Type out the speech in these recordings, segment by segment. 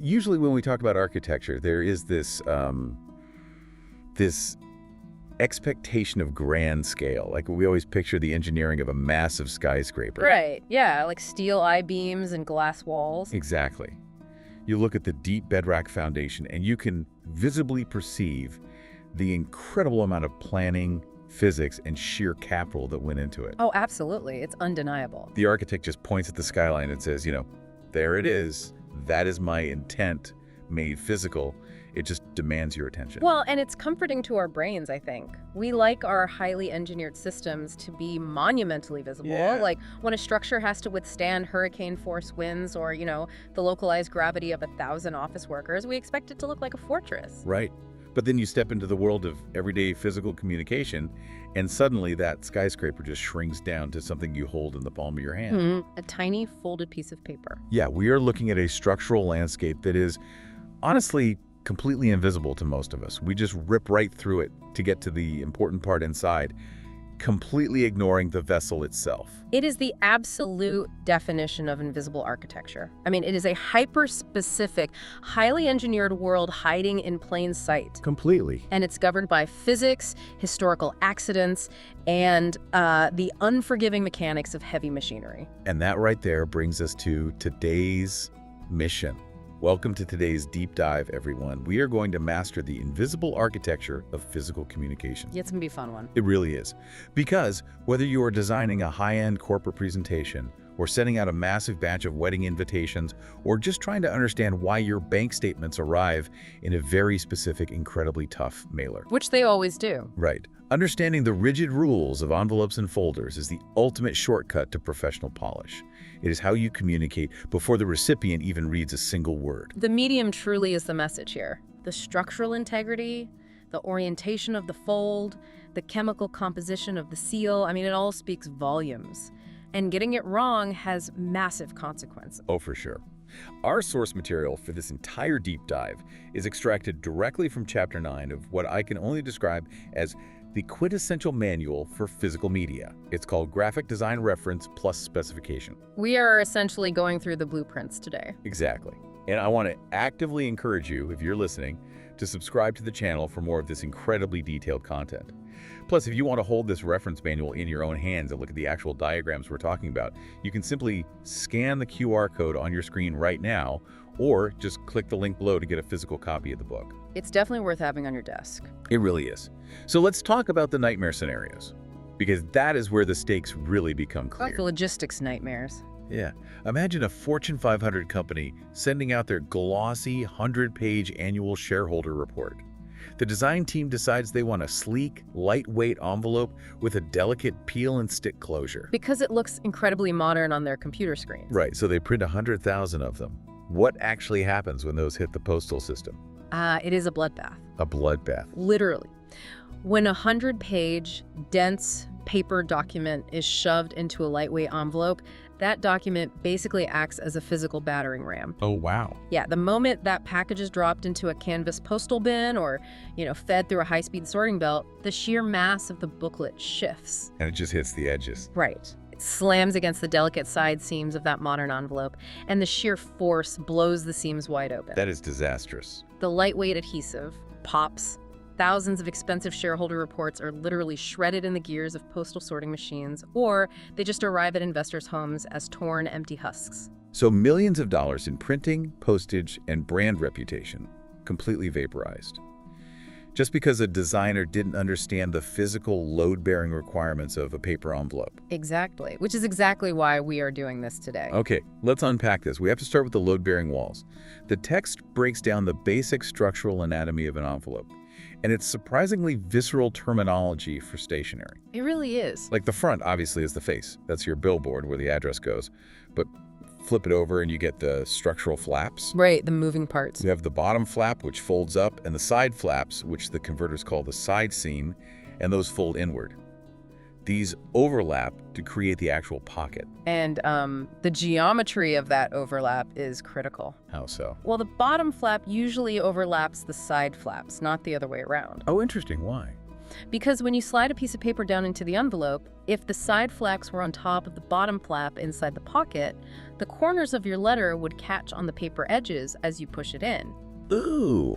Usually when we talk about architecture, there is this expectation of grand scale. Like we always picture the engineering of a massive skyscraper. Right, yeah, like steel I-beams and glass walls. Exactly. You look at the deep bedrock foundation and you can visibly perceive the incredible amount of planning, physics, and sheer capital that went into it. Oh, absolutely. It's undeniable. The architect just points at the skyline and says, there it is. That is my intent made physical. It just demands your attention. Well, and it's comforting to our brains, I think. We like our highly engineered systems to be monumentally visible. Yeah. Like when a structure has to withstand hurricane force winds or, the localized gravity of 1,000 office workers, we expect it to look like a fortress. Right. But then you step into the world of everyday physical communication, and suddenly that skyscraper just shrinks down to something you hold in the palm of your hand. A tiny folded piece of paper. Yeah, we are looking at a structural landscape that is honestly completely invisible to most of us. We just rip right through it to get to the important part inside, completely ignoring the vessel itself. It is the absolute definition of invisible architecture. I mean, it is a hyper-specific, highly engineered world hiding in plain sight. Completely. And it's governed by physics, historical accidents, and the unforgiving mechanics of heavy machinery. And that right there brings us to today's mission. Welcome to today's deep dive, everyone. We are going to master the invisible architecture of physical communication. Yeah, it's going to be a fun one. It really is. Because whether you are designing a high-end corporate presentation, or sending out a massive batch of wedding invitations, or just trying to understand why your bank statements arrive in a very specific, incredibly tough mailer. Which they always do. Right. Understanding the rigid rules of envelopes and folders is the ultimate shortcut to professional polish. It is how you communicate before the recipient even reads a single word. The medium truly is the message here. The structural integrity, the orientation of the fold, the chemical composition of the seal, I mean, it all speaks volumes. And getting it wrong has massive consequences. Oh, for sure. Our source material for this entire deep dive is extracted directly from Chapter 9 of what I can only describe as the quintessential manual for physical media. It's called Graphic Design Reference plus Specification. We are essentially going through the blueprints today. Exactly. And I want to actively encourage you, if you're listening, to subscribe to the channel for more of this incredibly detailed content. Plus, if you want to hold this reference manual in your own hands and look at the actual diagrams we're talking about, you can simply scan the QR code on your screen right now, or just click the link below to get a physical copy of the book. It's definitely worth having on your desk. It really is. So let's talk about the nightmare scenarios, because that is where the stakes really become clear. Like the logistics nightmares. Yeah. Imagine a Fortune 500 company sending out their glossy 100-page annual shareholder report. The design team decides they want a sleek, lightweight envelope with a delicate peel and stick closure. Because it looks incredibly modern on their computer screens. Right, so they print 100,000 of them. What actually happens when those hit the postal system? It is a bloodbath. A bloodbath. Literally. When a 100-page, dense paper document is shoved into a lightweight envelope, that document basically acts as a physical battering ram. Oh, wow. Yeah, the moment that package is dropped into a canvas postal bin or, fed through a high-speed sorting belt, the sheer mass of the booklet shifts. And it just hits the edges. Right. It slams against the delicate side seams of that modern envelope, and the sheer force blows the seams wide open. That is disastrous. The lightweight adhesive pops. Thousands of expensive shareholder reports are literally shredded in the gears of postal sorting machines, or they just arrive at investors' homes as torn, empty husks. So millions of dollars in printing, postage, and brand reputation completely vaporized. Just because a designer didn't understand the physical load-bearing requirements of a paper envelope. Exactly, which is exactly why we are doing this today. Okay, let's unpack this. We have to start with the load-bearing walls. The text breaks down the basic structural anatomy of an envelope, and it's surprisingly visceral terminology for stationery. It really is. Like the front, obviously, is the face. That's your billboard where the address goes. But flip it over and you get the structural flaps. Right, the moving parts. You have the bottom flap, which folds up, and the side flaps, which the converters call the side seam, and those fold inward. These overlap to create the actual pocket. And the geometry of that overlap is critical. How so? Well, the bottom flap usually overlaps the side flaps, not the other way around. Oh, interesting. Why? Because when you slide a piece of paper down into the envelope, if the side flaps were on top of the bottom flap inside the pocket, the corners of your letter would catch on the paper edges as you push it in. Ooh.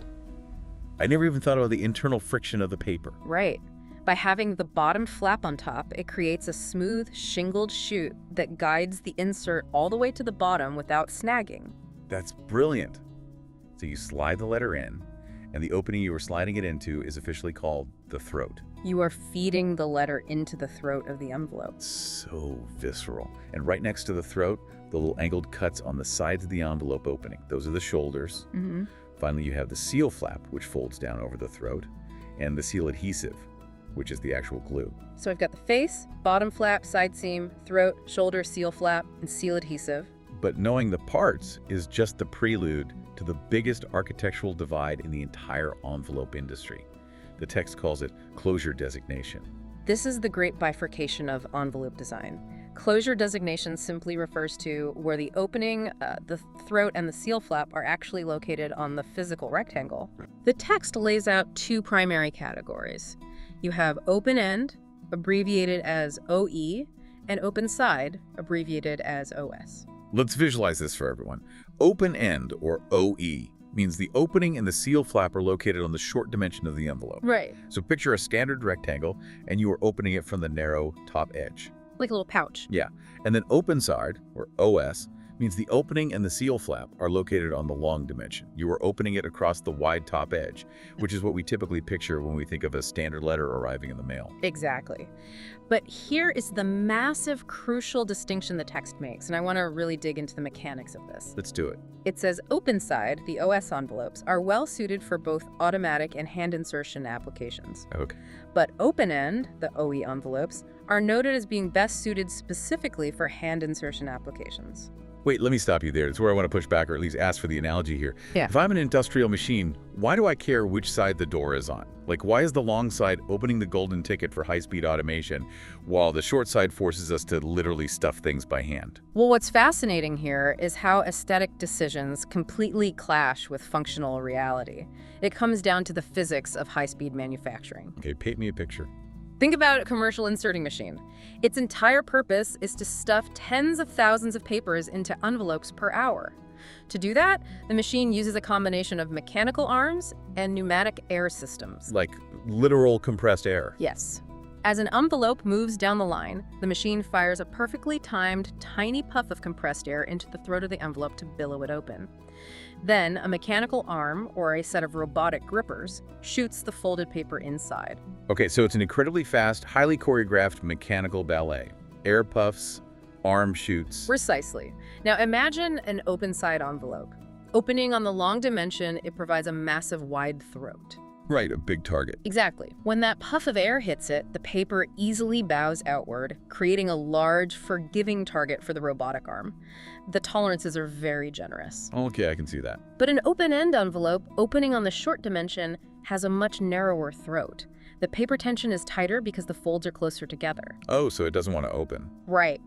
I never even thought about the internal friction of the paper. Right. By having the bottom flap on top, it creates a smooth, shingled chute that guides the insert all the way to the bottom without snagging. That's brilliant. So you slide the letter in, and the opening you are sliding it into is officially called the throat. You are feeding the letter into the throat of the envelope. So visceral. And right next to the throat, the little angled cuts on the sides of the envelope opening. Those are the shoulders. Mm-hmm. Finally, you have the seal flap, which folds down over the throat, and the seal adhesive, which is the actual glue. So I've got the face, bottom flap, side seam, throat, shoulder, seal flap, and seal adhesive. But knowing the parts is just the prelude to the biggest architectural divide in the entire envelope industry. The text calls it closure designation. This is the great bifurcation of envelope design. Closure designation simply refers to where the opening, the throat, and the seal flap are actually located on the physical rectangle. The text lays out two primary categories. You have open end, abbreviated as OE, and open side, abbreviated as OS. Let's visualize this for everyone. Open end, or OE, means the opening and the seal flap are located on the short dimension of the envelope. Right. So picture a standard rectangle, and you are opening it from the narrow top edge. Like a little pouch. Yeah. And then open side, or OS, means the opening and the seal flap are located on the long dimension. You are opening it across the wide top edge, which is what we typically picture when we think of a standard letter arriving in the mail. Exactly. But here is the massive, crucial distinction the text makes, and I want to really dig into the mechanics of this. Let's do it. It says open side, the OS envelopes, are well suited for both automatic and hand insertion applications. Okay. But open end, the OE envelopes, are noted as being best suited specifically for hand insertion applications. Wait, let me stop you there. It's where I want to push back, or at least ask for the analogy here. Yeah. If I'm an industrial machine, why do I care which side the door is on? Like, why is the long side opening the golden ticket for high-speed automation, while the short side forces us to literally stuff things by hand? Well, what's fascinating here is how aesthetic decisions completely clash with functional reality. It comes down to the physics of high-speed manufacturing. Okay, paint me a picture. Think about a commercial inserting machine. Its entire purpose is to stuff tens of thousands of papers into envelopes per hour. To do that, the machine uses a combination of mechanical arms and pneumatic air systems. Like literal compressed air. Yes. As an envelope moves down the line, the machine fires a perfectly timed, tiny puff of compressed air into the throat of the envelope to billow it open. Then, a mechanical arm, or a set of robotic grippers, shoots the folded paper inside. Okay, so it's an incredibly fast, highly choreographed mechanical ballet. Air puffs, arm shoots. Precisely. Now imagine an open side envelope. Opening on the long dimension, it provides a massive wide throat. Right, a big target. Exactly. When that puff of air hits it, the paper easily bows outward, creating a large, forgiving target for the robotic arm. The tolerances are very generous. Okay, I can see that. But an open-end envelope, opening on the short dimension, has a much narrower throat. The paper tension is tighter because the folds are closer together. Oh, so it doesn't want to open. Right.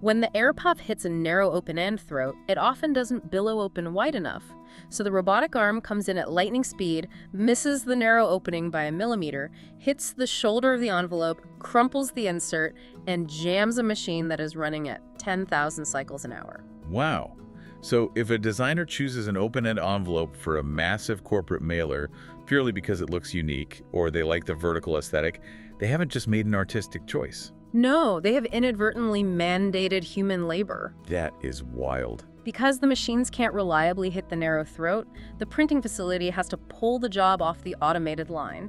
When the air puff hits a narrow open-end throat, it often doesn't billow open wide enough. So the robotic arm comes in at lightning speed, misses the narrow opening by a millimeter, hits the shoulder of the envelope, crumples the insert, and jams a machine that is running at 10,000 cycles an hour. Wow. So if a designer chooses an open-end envelope for a massive corporate mailer purely because it looks unique or they like the vertical aesthetic, they haven't just made an artistic choice. No, they have inadvertently mandated human labor. That is wild. Because the machines can't reliably hit the narrow throat, the printing facility has to pull the job off the automated line.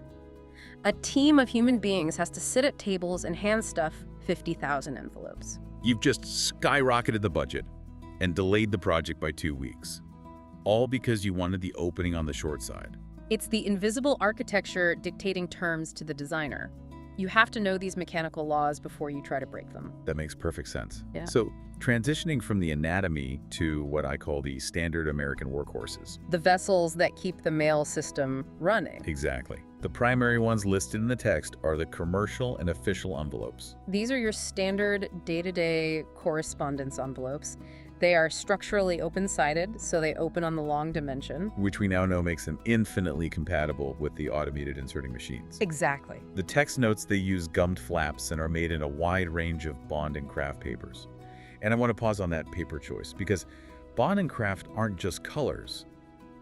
A team of human beings has to sit at tables and hand stuff 50,000 envelopes. You've just skyrocketed the budget and delayed the project by 2 weeks. All because you wanted the opening on the short side. It's the invisible architecture dictating terms to the designer. You have to know these mechanical laws before you try to break them. That makes perfect sense. Yeah. So, transitioning from the anatomy to what I call the standard American workhorses. The vessels that keep the mail system running. Exactly. The primary ones listed in the text are the commercial and official envelopes. These are your standard day-to-day correspondence envelopes. They are structurally open-sided, so they open on the long dimension. Which we now know makes them infinitely compatible with the automated inserting machines. Exactly. The text notes they use gummed flaps and are made in a wide range of bond and craft papers. And I want to pause on that paper choice, because bond and craft aren't just colors.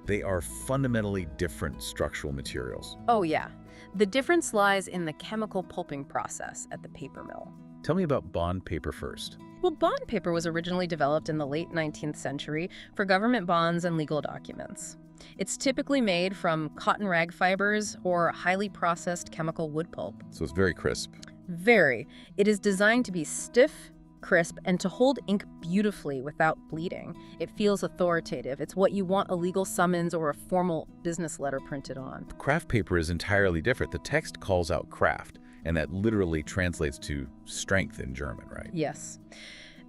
They are fundamentally different structural materials. Oh yeah. The difference lies in the chemical pulping process at the paper mill. Tell me about bond paper first. Well, bond paper was originally developed in the late 19th century for government bonds and legal documents. It's typically made from cotton rag fibers or highly processed chemical wood pulp. So it's very crisp. Very. It is designed to be stiff, crisp, and to hold ink beautifully without bleeding. It feels authoritative. It's what you want a legal summons or a formal business letter printed on. Craft paper is entirely different. The text calls out craft, and that literally translates to strength in German, right? Yes.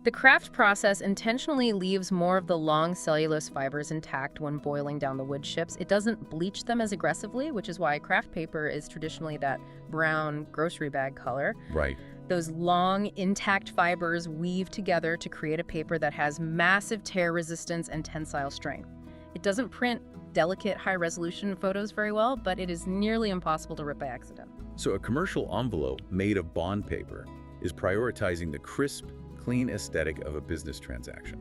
The craft process intentionally leaves more of the long cellulose fibers intact when boiling down the wood chips. It doesn't bleach them as aggressively, which is why craft paper is traditionally that brown grocery bag color. Right. Those long, intact fibers weave together to create a paper that has massive tear resistance and tensile strength. It doesn't print delicate, high-resolution photos very well, but it is nearly impossible to rip by accident. So a commercial envelope made of bond paper is prioritizing the crisp, clean aesthetic of a business transaction.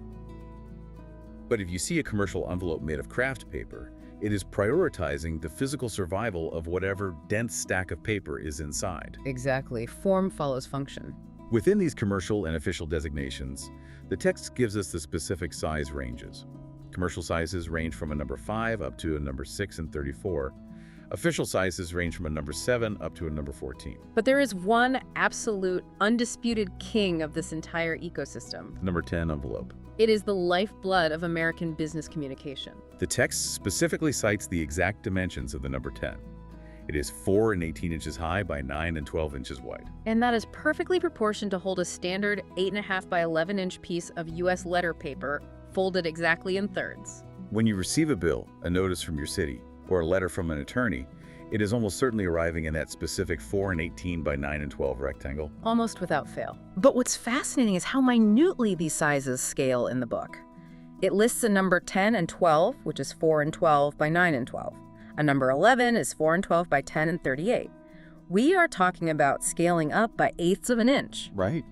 But if you see a commercial envelope made of craft paper, it is prioritizing the physical survival of whatever dense stack of paper is inside. Exactly. Form follows function. Within these commercial and official designations, the text gives us the specific size ranges. Commercial sizes range from a number 5 up to a number 6 and 34. Official sizes range from a number 7 up to a number 14. But there is one absolute, undisputed king of this entire ecosystem. Number 10 envelope. It is the lifeblood of American business communication. The text specifically cites the exact dimensions of the number 10. It is 4 and 18 inches high by 9 and 12 inches wide. And that is perfectly proportioned to hold a standard 8.5 by 11-inch piece of U.S. letter paper folded exactly in thirds. When you receive a bill, a notice from your city, or a letter from an attorney, it is almost certainly arriving in that specific 4 and 18 by 9 and 12 rectangle. Almost without fail. But what's fascinating is how minutely these sizes scale in the book. It lists a number 10 and 12, which is 4 and 12 by 9 and 12. A number 11 is 4 and 12 by 10 and 38. We are talking about scaling up by eighths of an inch. Right.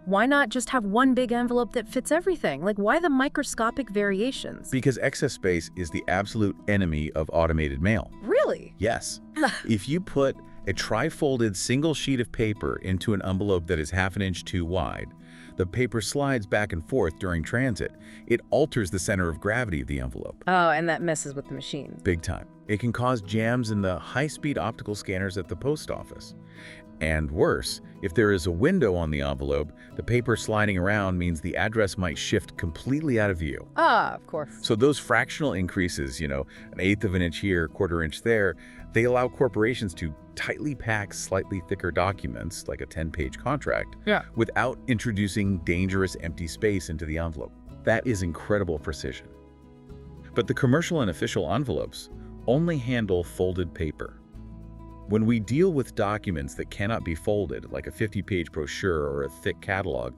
Why not just have one big envelope that fits everything? Like, why the microscopic variations? Because excess space is the absolute enemy of automated mail. Really? Yes. If you put a tri-folded single sheet of paper into an envelope that is half an inch too wide, the paper slides back and forth during transit. It alters the center of gravity of the envelope. Oh, and that messes with the machines. Big time. It can cause jams in the high-speed optical scanners at the post office. And worse, if there is a window on the envelope, the paper sliding around means the address might shift completely out of view. Ah, of course. So those fractional increases, an eighth of an inch here, quarter inch there, they allow corporations to tightly pack slightly thicker documents, like a 10-page contract, without introducing dangerous empty space into the envelope. That is incredible precision. But the commercial and official envelopes only handle folded paper. When we deal with documents that cannot be folded, like a 50-page brochure or a thick catalog,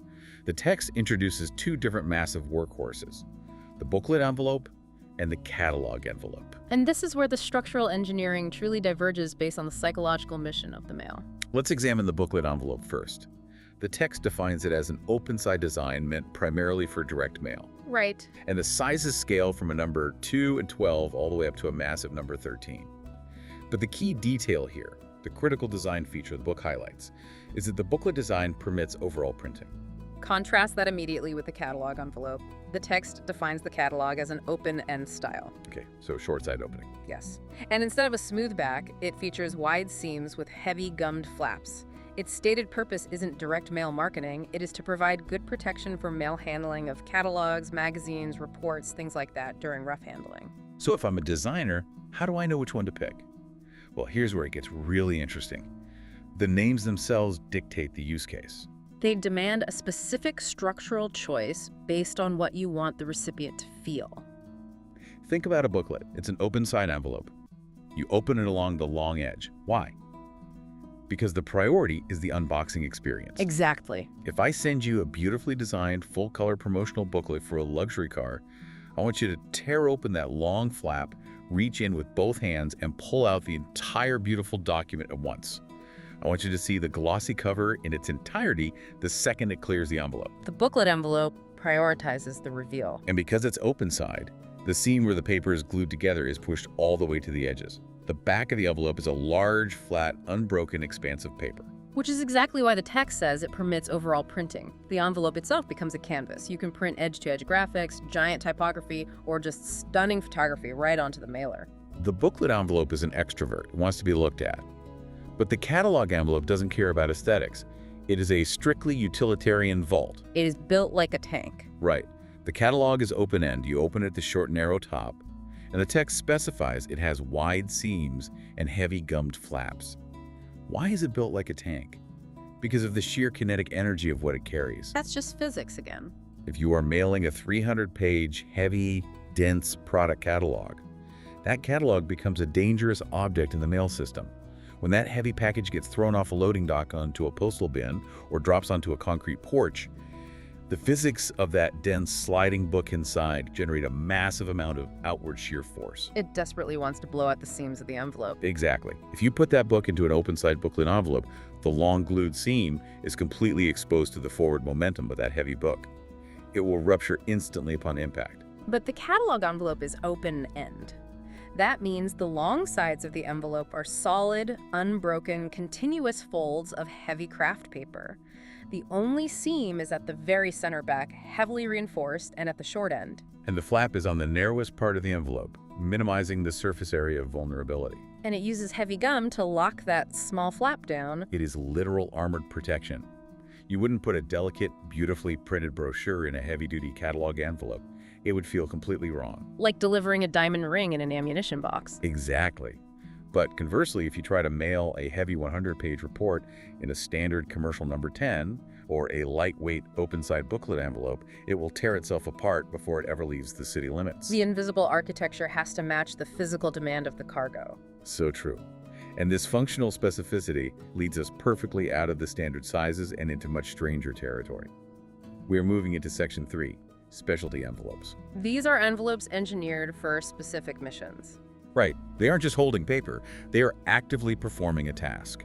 the text introduces two different massive workhorses, the booklet envelope and the catalog envelope. And this is where the structural engineering truly diverges based on the psychological mission of the mail. Let's examine the booklet envelope first. The text defines it as an open-side design meant primarily for direct mail. Right. And the sizes scale from a number 2 and 12 all the way up to a massive number 13. But the key detail here, the critical design feature the book highlights, is that the booklet design permits overall printing. Contrast that immediately with the catalog envelope. The text defines the catalog as an open-end style. Okay, so short side opening. Yes. And instead of a smooth back, it features wide seams with heavy gummed flaps. Its stated purpose isn't direct mail marketing. It is to provide good protection for mail handling of catalogs, magazines, reports, things like that during rough handling. So if I'm a designer, how do I know which one to pick? Well, here's where it gets really interesting. The names themselves dictate the use case. They demand a specific structural choice based on what you want the recipient to feel. Think about a booklet. It's an open side envelope. You open it along the long edge. Why? because the priority is the unboxing experience. Exactly. If I send you a beautifully designed, full-color promotional booklet for a luxury car, I want you to tear open that long flap, reach in with both hands, and pull out the entire beautiful document at once. I want you to see the glossy cover in its entirety the second it clears the envelope. The booklet envelope prioritizes the reveal. And because it's open side, the seam where the paper is glued together is pushed all the way to the edges. The back of the envelope is a large, flat, unbroken expanse of paper. Which is exactly why the text says it permits overall printing. The envelope itself becomes a canvas. You can print edge-to-edge graphics, giant typography, or just stunning photography right onto the mailer. The booklet envelope is an extrovert. It wants to be looked at. But the catalog envelope doesn't care about aesthetics. It is a strictly utilitarian vault. It is built like a tank. Right. The catalog is open-end. You open it at the short, narrow top, and the text specifies it has wide seams and heavy gummed flaps. Why is it built like a tank? Because of the sheer kinetic energy of what it carries. That's just physics again. If you are mailing a 300-page, heavy, dense product catalog, that catalog becomes a dangerous object in the mail system. When that heavy package gets thrown off a loading dock onto a postal bin or drops onto a concrete porch, the physics of that dense sliding book inside generate a massive amount of outward shear force. It desperately wants to blow out the seams of the envelope. Exactly. If you put that book into an open-side booklet envelope, the long glued seam is completely exposed to the forward momentum of that heavy book. It will rupture instantly upon impact. But the catalog envelope is open-end. That means the long sides of the envelope are solid, unbroken, continuous folds of heavy craft paper. The only seam is at the very center back, heavily reinforced, and at the short end. And the flap is on the narrowest part of the envelope, minimizing the surface area of vulnerability. And it uses heavy gum to lock that small flap down. It is literal armored protection. You wouldn't put a delicate, beautifully printed brochure in a heavy-duty catalog envelope. It would feel completely wrong. Like delivering a diamond ring in an ammunition box. Exactly. But conversely, if you try to mail a heavy 100-page report in a standard commercial number 10 or a lightweight open-side booklet envelope, it will tear itself apart before it ever leaves the city limits. The invisible architecture has to match the physical demand of the cargo. So true. And this functional specificity leads us perfectly out of the standard sizes and into much stranger territory. We are moving into Section 3, specialty envelopes. These are envelopes engineered for specific missions. Right. They aren't just holding paper. They are actively performing a task.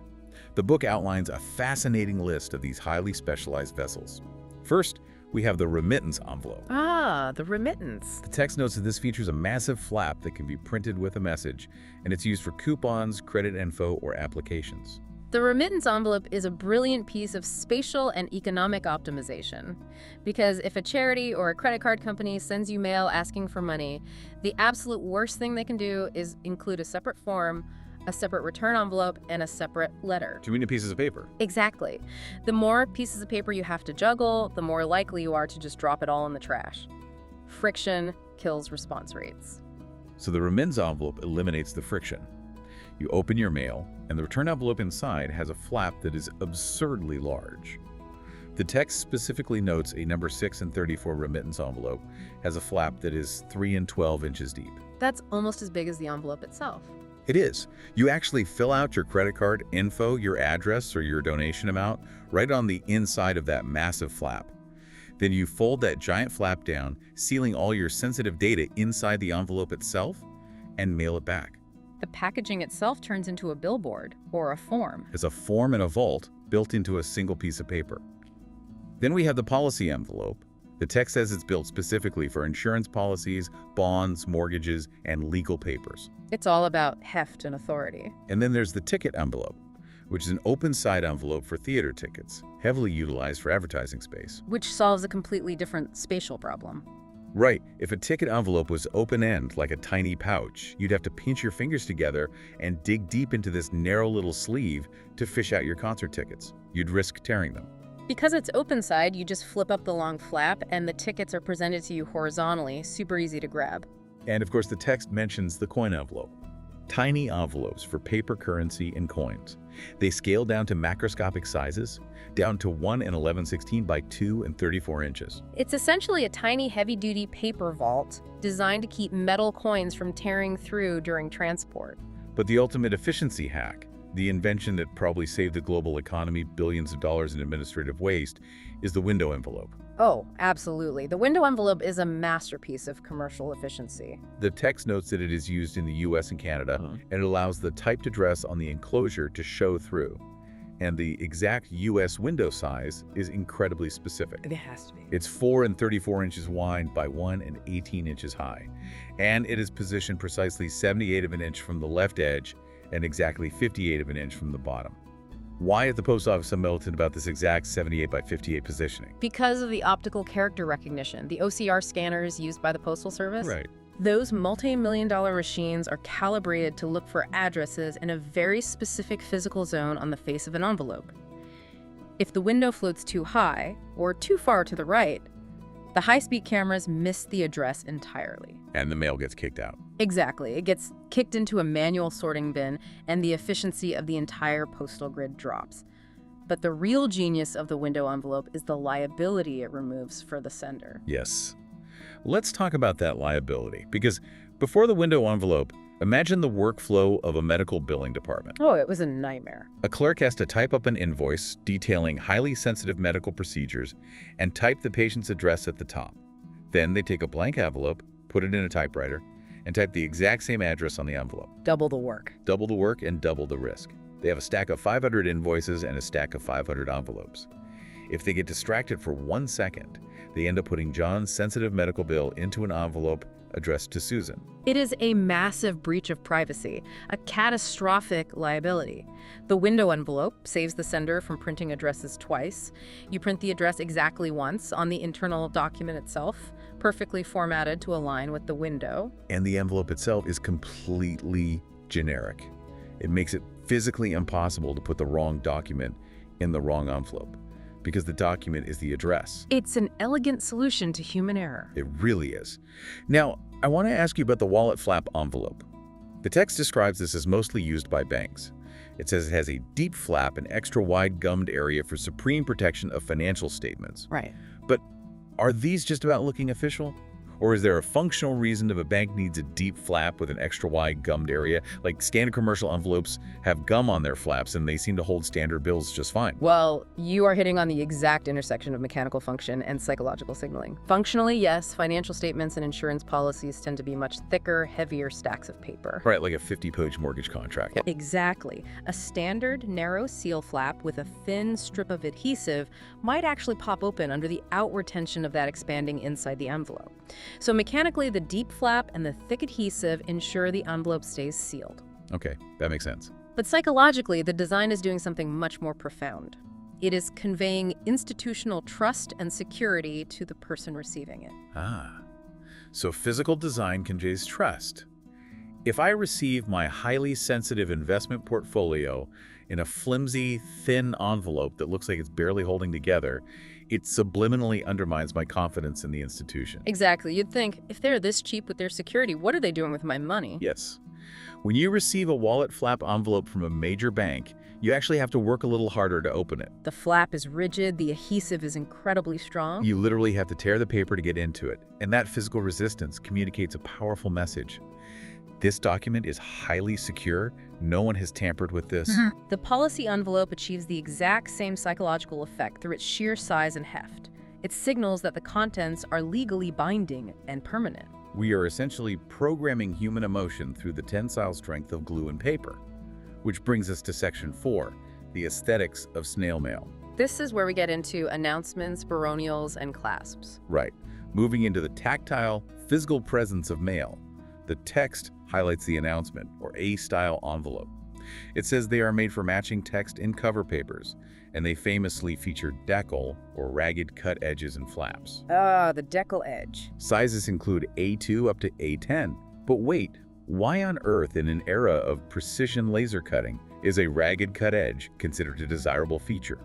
The book outlines a fascinating list of these highly specialized vessels. First, we have the remittance envelope. Ah, the remittance. The text notes that this features a massive flap that can be printed with a message, and it's used for coupons, credit info, or applications. The remittance envelope is a brilliant piece of spatial and economic optimization. Because if a charity or a credit card company sends you mail asking for money, the absolute worst thing they can do is include a separate form, a separate return envelope, and a separate letter. Too many pieces of paper. Exactly. The more pieces of paper you have to juggle, the more likely you are to just drop it all in the trash. Friction kills response rates. So the remittance envelope eliminates the friction. You open your mail, and the return envelope inside has a flap that is absurdly large. The text specifically notes a number 6 and 34 remittance envelope has a flap that is 3 and 12 inches deep. That's almost as big as the envelope itself. It is. You actually fill out your credit card info, your address, or your donation amount right on the inside of that massive flap. Then you fold that giant flap down, sealing all your sensitive data inside the envelope itself, and mail it back. The packaging itself turns into a billboard or a form. As a form and a vault built into a single piece of paper. Then we have the policy envelope. The text says it's built specifically for insurance policies, bonds, mortgages, and legal papers. It's all about heft and authority. And then there's the ticket envelope, which is an open-side envelope for theater tickets, heavily utilized for advertising space. Which solves a completely different spatial problem. Right. If a ticket envelope was open-end, like a tiny pouch, you'd have to pinch your fingers together and dig deep into this narrow little sleeve to fish out your concert tickets. You'd risk tearing them. Because it's open side, you just flip up the long flap and the tickets are presented to you horizontally, super easy to grab. And of course, the text mentions the coin envelope. Tiny envelopes for paper currency and coins. They scale down to macroscopic sizes, down to 1 and 11/16 by 2 and 34 inches. It's essentially a tiny heavy-duty paper vault designed to keep metal coins from tearing through during transport. But the ultimate efficiency hack, The invention that probably saved the global economy billions of dollars in administrative waste is the window envelope. Oh, absolutely. The window envelope is a masterpiece of commercial efficiency. The text notes that it is used in the US and Canada, and it allows the typed address on the enclosure to show through. And the exact US window size is incredibly specific. It has to be. It's 4 and 34 inches wide by 1 and 18 inches high. And it is positioned precisely 78 of an inch from the left edge and exactly 58 of an inch from the bottom. Why is the post office so militant about this exact 78 by 58 positioning? Because of the optical character recognition, the OCR scanners used by the Postal Service. Right. Those multi-million-dollar machines are calibrated to look for addresses in a very specific physical zone on the face of an envelope. If the window floats too high or too far to the right, the high-speed cameras miss the address entirely. And the mail gets kicked out. Exactly. It gets kicked into a manual sorting bin, and the efficiency of the entire postal grid drops. But the real genius of the window envelope is the liability it removes for the sender. Yes. Let's talk about that liability, because before the window envelope, imagine the workflow of a medical billing department. Oh, it was a nightmare. A clerk has to type up an invoice detailing highly sensitive medical procedures and type the patient's address at the top. Then they take a blank envelope, put it in a typewriter, and type the exact same address on the envelope. Double the work. Double the work and double the risk. They have a stack of 500 invoices and a stack of 500 envelopes. If they get distracted for 1 second, they end up putting John's sensitive medical bill into an envelope addressed to Susan. It is a massive breach of privacy, a catastrophic liability. The window envelope saves the sender from printing addresses twice. You print the address exactly once on the internal document itself, perfectly formatted to align with the window. And the envelope itself is completely generic. It makes it physically impossible to put the wrong document in the wrong envelope, because the document is the address. It's an elegant solution to human error. It really is. Now, I want to ask you about the wallet flap envelope. The text describes this as mostly used by banks. It says it has a deep flap and extra wide gummed area for supreme protection of financial statements. Right. But are these just about looking official? Or is there a functional reason if a bank needs a deep flap with an extra wide gummed area? Like standard commercial envelopes have gum on their flaps and they seem to hold standard bills just fine. Well, you are hitting on the exact intersection of mechanical function and psychological signaling. Functionally, yes, financial statements and insurance policies tend to be much thicker, heavier stacks of paper. Right, like a 50-page mortgage contract. Exactly. A standard narrow seal flap with a thin strip of adhesive might actually pop open under the outward tension of that expanding inside the envelope. So mechanically, the deep flap and the thick adhesive ensure the envelope stays sealed. Okay, that makes sense. But psychologically, the design is doing something much more profound. It is conveying institutional trust and security to the person receiving it. Ah, so physical design conveys trust. If I receive my highly sensitive investment portfolio in a flimsy, thin envelope that looks like it's barely holding together, it subliminally undermines my confidence in the institution. Exactly. You'd think, if they're this cheap with their security, what are they doing with my money? Yes. When you receive a wallet flap envelope from a major bank, you actually have to work a little harder to open it. The flap is rigid, the adhesive is incredibly strong. You literally have to tear the paper to get into it, and that physical resistance communicates a powerful message. This document is highly secure. No one has tampered with this. The policy envelope achieves the exact same psychological effect through its sheer size and heft. It signals that the contents are legally binding and permanent. We are essentially programming human emotion through the tensile strength of glue and paper. Which brings us to Section 4, the aesthetics of snail mail. This is where we get into announcements, baronials, and clasps. Right. Moving into the tactile, physical presence of mail. The text highlights the announcement, or A-style envelope. It says they are made for matching text in cover papers, and they famously feature decal, or ragged cut edges and flaps. The decal edge. Sizes include A2 up to A10. But wait, why on earth in an era of precision laser cutting is a ragged cut edge considered a desirable feature?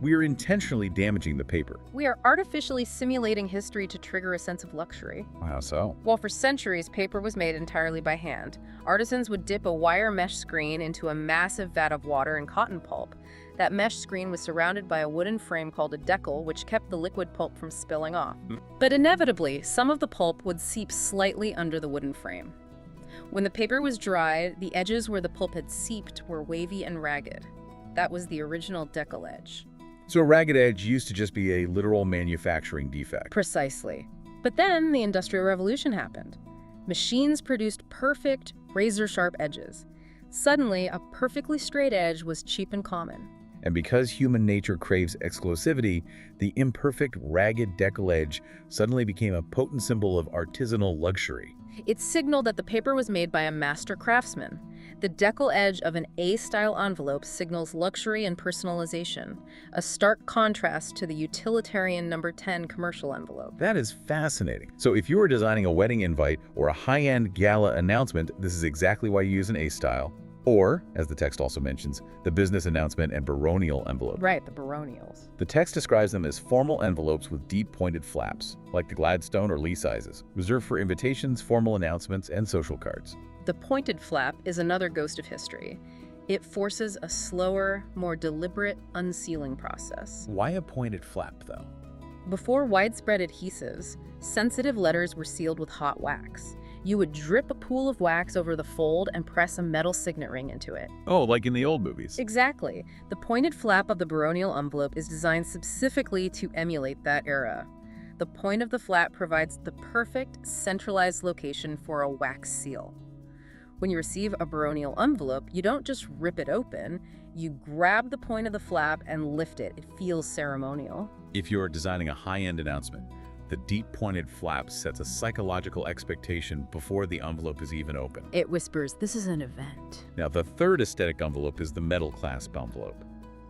We are intentionally damaging the paper. We are artificially simulating history to trigger a sense of luxury. How so? While for centuries paper was made entirely by hand, artisans would dip a wire mesh screen into a massive vat of water and cotton pulp. That mesh screen was surrounded by a wooden frame called a decal, which kept the liquid pulp from spilling off. But inevitably, some of the pulp would seep slightly under the wooden frame. When the paper was dried, the edges where the pulp had seeped were wavy and ragged. That was the original décollage. So a ragged edge used to just be a literal manufacturing defect. Precisely. But then the Industrial Revolution happened. Machines produced perfect, razor-sharp edges. Suddenly, a perfectly straight edge was cheap and common. And because human nature craves exclusivity, the imperfect, ragged décollage suddenly became a potent symbol of artisanal luxury. It signaled that the paper was made by a master craftsman. The decal edge of an A-style envelope signals luxury and personalization, a stark contrast to the utilitarian number 10 commercial envelope. That is fascinating. So if you were designing a wedding invite or a high-end gala announcement, this is exactly why you use an A-style. Or, as the text also mentions, the business announcement and baronial envelope. Right, the baronials. The text describes them as formal envelopes with deep pointed flaps, like the Gladstone or Lee sizes, reserved for invitations, formal announcements, and social cards. The pointed flap is another ghost of history. It forces a slower, more deliberate unsealing process. Why a pointed flap, though? Before widespread adhesives, sensitive letters were sealed with hot wax. You would drip a pool of wax over the fold and press a metal signet ring into it. Oh, like in the old movies. Exactly. The pointed flap of the baronial envelope is designed specifically to emulate that era. The point of the flap provides the perfect centralized location for a wax seal. When you receive a baronial envelope, you don't just rip it open, you grab the point of the flap and lift it. It feels ceremonial. If you're designing a high-end announcement, the deep pointed flap sets a psychological expectation before the envelope is even open. It whispers, this is an event. Now, the third aesthetic envelope is the metal clasp envelope.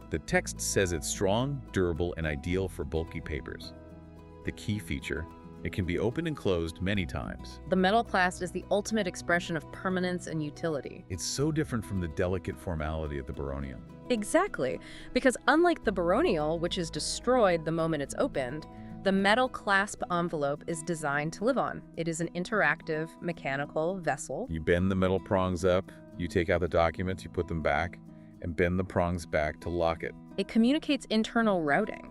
The text says it's strong, durable, and ideal for bulky papers. The key feature, it can be opened and closed many times. The metal clasp is the ultimate expression of permanence and utility. It's so different from the delicate formality of the baronial. Exactly, because unlike the baronial, which is destroyed the moment it's opened, the metal clasp envelope is designed to live on. It is an interactive, mechanical vessel. You bend the metal prongs up, you take out the documents, you put them back, and bend the prongs back to lock it. It communicates internal routing.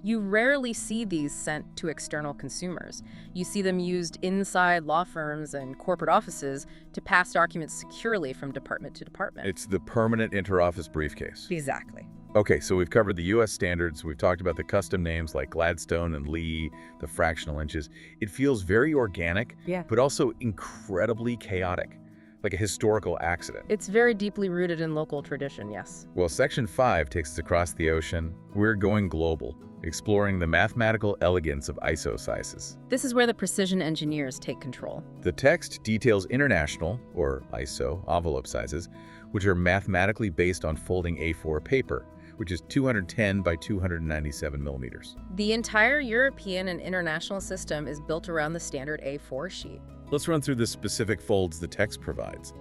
You rarely see these sent to external consumers. You see them used inside law firms and corporate offices to pass documents securely from department to department. It's the permanent interoffice briefcase. Exactly. Okay, so we've covered the U.S. standards, we've talked about the custom names like Gladstone and Lee, the fractional inches. It feels very organic, but also incredibly chaotic, like a historical accident. It's very deeply rooted in local tradition, yes. Well, Section 5 takes us across the ocean. We're going global, exploring the mathematical elegance of ISO sizes. This is where the precision engineers take control. The text details international, or ISO, envelope sizes, which are mathematically based on folding A4 paper, which is 210 by 297 millimeters. The entire European and international system is built around the standard A4 sheet. Let's run through the specific folds the text provides.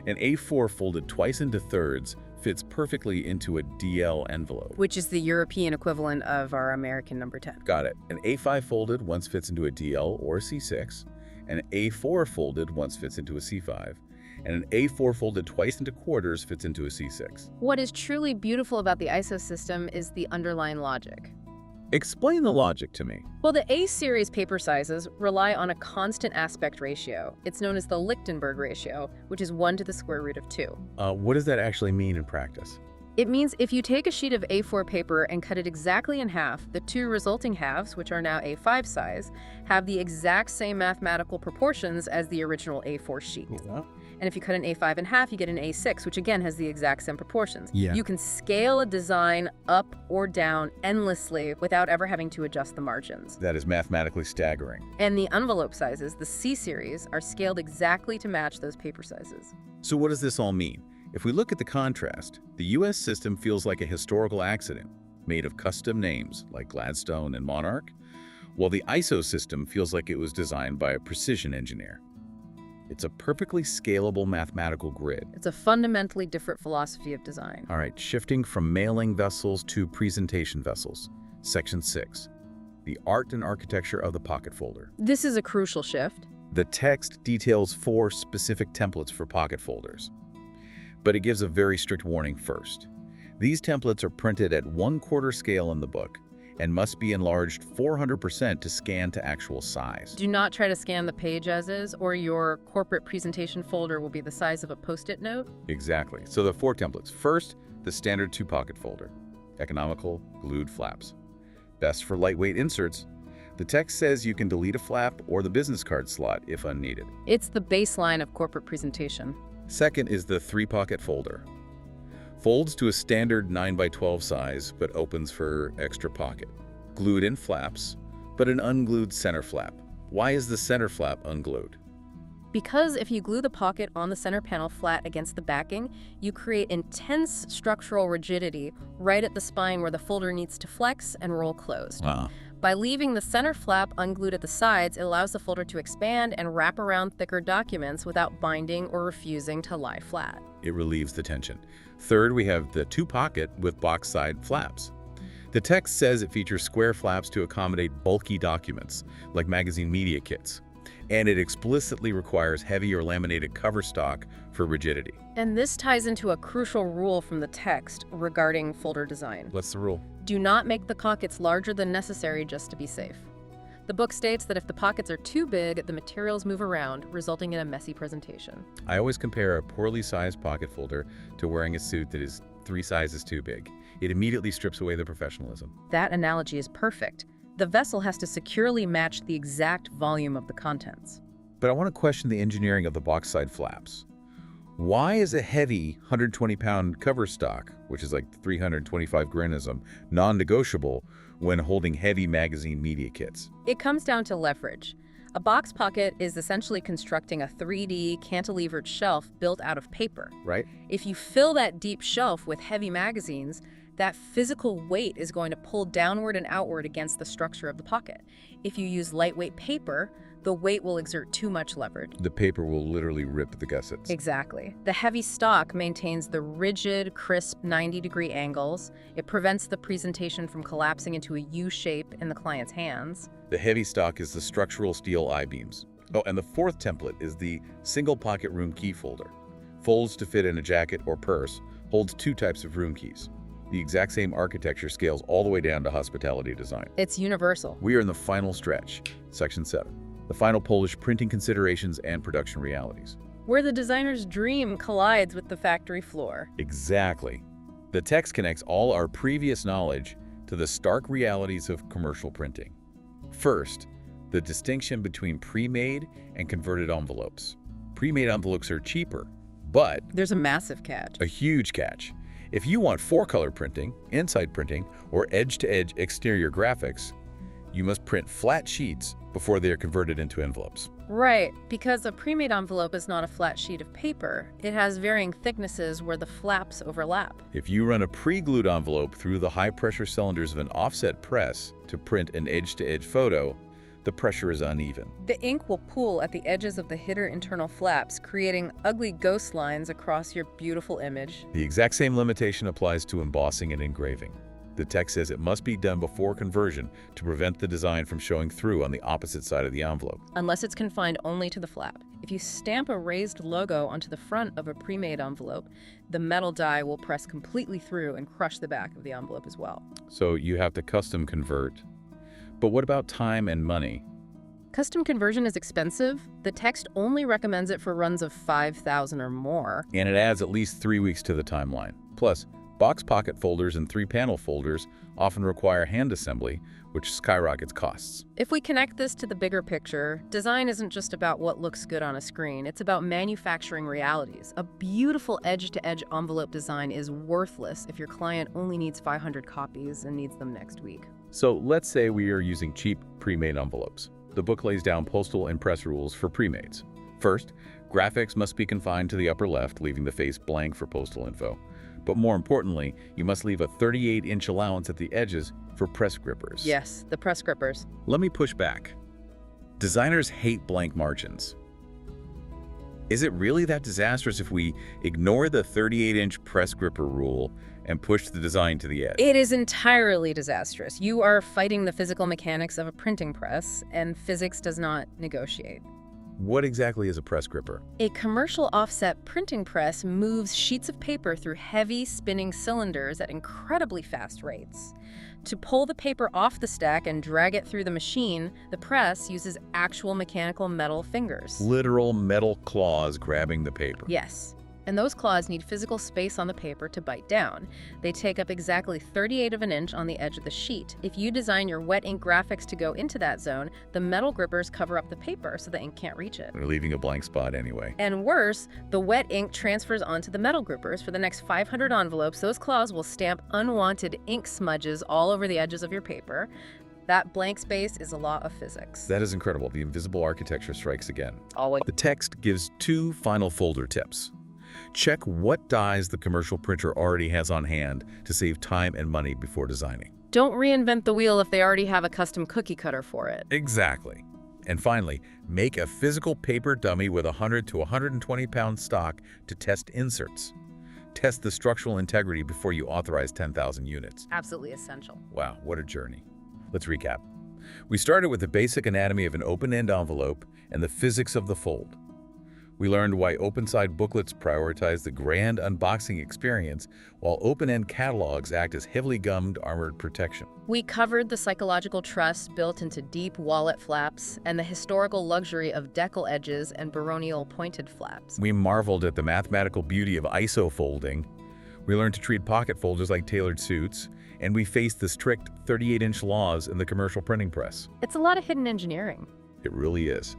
An A4 folded twice into thirds fits perfectly into a DL envelope. Which is the European equivalent of our American number 10. Got it. An A5 folded once fits into a DL or a C6. An A4 folded once fits into a C5. And an A4 folded twice into quarters fits into a C6. What is truly beautiful about the ISO system is the underlying logic. Explain the logic to me. Well, the A-series paper sizes rely on a constant aspect ratio. It's known as the Lichtenberg ratio, which is 1 to the square root of 2. What does that actually mean in practice? It means if you take a sheet of A4 paper and cut it exactly in half, the two resulting halves, which are now A5 size, have the exact same mathematical proportions as the original A4 sheet. Yeah. And if you cut an A5 in half, you get an A6, which again has the exact same proportions. Yeah. You can scale a design up or down endlessly without ever having to adjust the margins. That is mathematically staggering. And the envelope sizes, the C series, are scaled exactly to match those paper sizes. So what does this all mean? If we look at the contrast, the US system feels like a historical accident, made of custom names like Gladstone and Monarch, while the ISO system feels like it was designed by a precision engineer. It's a perfectly scalable mathematical grid. It's a fundamentally different philosophy of design. All right, shifting from mailing vessels to presentation vessels. Section 6, the art and architecture of the pocket folder. This is a crucial shift. The text details 4 specific templates for pocket folders, but it gives a very strict warning first. These templates are printed at 1/4 scale in the book, and must be enlarged 400% to scan to actual size. Do not try to scan the page as is, or your corporate presentation folder will be the size of a Post-it note. Exactly. So the 4 templates. First, the standard 2-pocket folder. Economical, glued flaps. Best for lightweight inserts. The text says you can delete a flap or the business card slot if unneeded. It's the baseline of corporate presentation. Second is the 3-pocket folder. Folds to a standard 9x12 size, but opens for extra pocket. Glued in flaps, but an unglued center flap. Why is the center flap unglued? Because if you glue the pocket on the center panel flat against the backing, you create intense structural rigidity right at the spine where the folder needs to flex and roll closed. By leaving the center flap unglued at the sides, it allows the folder to expand and wrap around thicker documents without binding or refusing to lie flat. It relieves the tension. Third, we have the 2-pocket with box side flaps. The text says it features square flaps to accommodate bulky documents, like magazine media kits. And it explicitly requires heavy or laminated cover stock for rigidity. And this ties into a crucial rule from the text regarding folder design. What's the rule? Do not make the pockets larger than necessary just to be safe. The book states that if the pockets are too big, the materials move around, resulting in a messy presentation. I always compare a poorly sized pocket folder to wearing a suit that is 3 sizes too big. It immediately strips away the professionalism. That analogy is perfect. The vessel has to securely match the exact volume of the contents. But I want to question the engineering of the box side flaps. Why is a heavy 120-pound cover stock, which is like 325 granism, non-negotiable when holding heavy magazine media kits? It comes down to leverage. A box pocket is essentially constructing a 3D cantilevered shelf built out of paper. Right? If you fill that deep shelf with heavy magazines, that physical weight is going to pull downward and outward against the structure of the pocket. If you use lightweight paper, the weight will exert too much leverage. The paper will literally rip the gussets. Exactly. The heavy stock maintains the rigid, crisp 90-degree angles. It prevents the presentation from collapsing into a U shape in the client's hands. The heavy stock is the structural steel I-beams. Oh, and the 4th template is the single pocket room key folder. Folds to fit in a jacket or purse, holds 2 types of room keys. The exact same architecture scales all the way down to hospitality design. It's universal. We are in the final stretch, Section 7. The final Polish printing considerations and production realities. Where the designer's dream collides with the factory floor. Exactly. The text connects all our previous knowledge to the stark realities of commercial printing. First, the distinction between pre-made and converted envelopes. Pre-made envelopes are cheaper, but There's a massive catch. a huge catch. If you want 4-color printing, inside printing, or edge-to-edge exterior graphics, you must print flat sheets before they are converted into envelopes. Right, because a pre-made envelope is not a flat sheet of paper. It has varying thicknesses where the flaps overlap. If you run a pre-glued envelope through the high-pressure cylinders of an offset press to print an edge-to-edge photo, the pressure is uneven. The ink will pool at the edges of the hidden internal flaps, creating ugly ghost lines across your beautiful image. The exact same limitation applies to embossing and engraving. The text says it must be done before conversion to prevent the design from showing through on the opposite side of the envelope. Unless it's confined only to the flap. If you stamp a raised logo onto the front of a pre-made envelope, the metal die will press completely through and crush the back of the envelope as well. So you have to custom convert. But what about time and money? Custom conversion is expensive. The text only recommends it for runs of 5,000 or more. And it adds at least 3 weeks to the timeline. Plus, box pocket folders and 3-panel folders often require hand assembly, which skyrockets costs. If we connect this to the bigger picture, design isn't just about what looks good on a screen. It's about manufacturing realities. A beautiful edge-to-edge envelope design is worthless if your client only needs 500 copies and needs them next week. So let's say we are using cheap pre-made envelopes. The book lays down postal and press rules for pre-mades. First, graphics must be confined to the upper left, leaving the face blank for postal info. But more importantly, you must leave a 38-inch allowance at the edges for press grippers. Yes, the press grippers. Let me push back. Designers hate blank margins. Is it really that disastrous if we ignore the 38-inch press gripper rule and push the design to the edge? It is entirely disastrous. You are fighting the physical mechanics of a printing press, and physics does not negotiate. What exactly is a press gripper? A commercial offset printing press moves sheets of paper through heavy spinning cylinders at incredibly fast rates. To pull the paper off the stack and drag it through the machine, the press uses actual mechanical metal fingers. Literal metal claws grabbing the paper. Yes. And those claws need physical space on the paper to bite down. They take up exactly 38 of an inch on the edge of the sheet. If you design your wet ink graphics to go into that zone, the metal grippers cover up the paper so the ink can't reach it. We're leaving a blank spot anyway. And worse, the wet ink transfers onto the metal grippers. For the next 500 envelopes, those claws will stamp unwanted ink smudges all over the edges of your paper. That blank space is a law of physics. That is incredible. The invisible architecture strikes again. Always. The text gives 2 final folder tips. Check what dies the commercial printer already has on hand to save time and money before designing. Don't reinvent the wheel if they already have a custom cookie cutter for it. Exactly. And finally, make a physical paper dummy with 100 to 120 pound stock to test inserts. Test the structural integrity before you authorize 10,000 units. Absolutely essential. Wow, what a journey. Let's recap. We started with the basic anatomy of an open-end envelope and the physics of the fold. We learned why open-side booklets prioritize the grand unboxing experience, while open-end catalogs act as heavily gummed armored protection. We covered the psychological trust built into deep wallet flaps and the historical luxury of decal edges and baronial pointed flaps. We marveled at the mathematical beauty of ISO folding. We learned to treat pocket folders like tailored suits, and we faced the strict 38-inch laws in the commercial printing press. It's a lot of hidden engineering. It really is.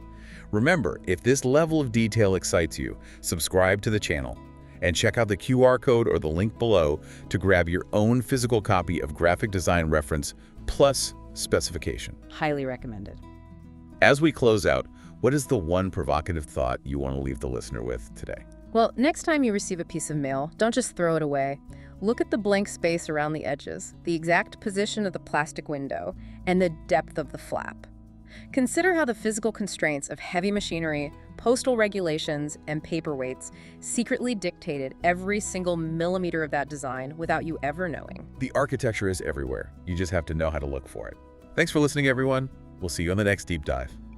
Remember, if this level of detail excites you, subscribe to the channel and check out the QR code or the link below to grab your own physical copy of Graphic Design Reference plus Specification. Highly recommended. As we close out, what is the one provocative thought you want to leave the listener with today? Well, next time you receive a piece of mail, don't just throw it away. Look at the blank space around the edges, the exact position of the plastic window, and the depth of the flap. Consider how the physical constraints of heavy machinery, postal regulations, and paperweights secretly dictated every single millimeter of that design without you ever knowing. The architecture is everywhere. You just have to know how to look for it. Thanks for listening, everyone. We'll see you on the next deep dive.